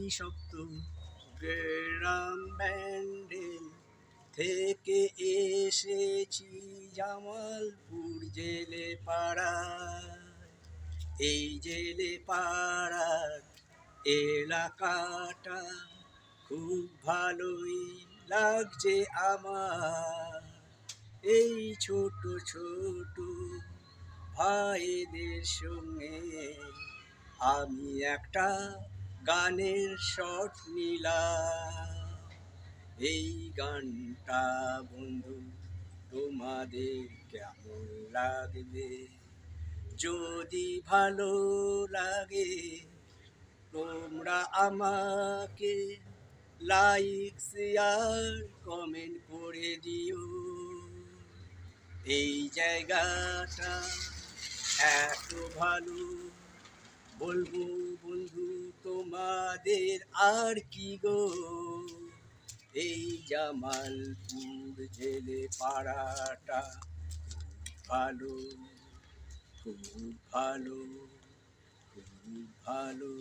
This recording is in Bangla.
সপ্ত গ্রাম ব্যান্ডেল থেকে এসেছি জামালপুর জেলে পাড়ায়। এই জেলে পাড়ার এলাকাটা খুব ভালোই লাগছে আমার। এই ছোট ছোট ভাইদের সঙ্গে আমি একটা গানের শট নিলাম। এই গানটা বন্ধু তোমাদের কেমন লাগবে? যদি ভালো লাগে তোমরা আমাকে লাইক শেয়ার কমেন্ট করে দিও। এই জায়গাটা এত ভালো বলবো বন্ধু তোমাদের আর কি গো। এই জামালপুর জেলে পাড়াটা ভালো, খুব ভালো, খুব ভালো।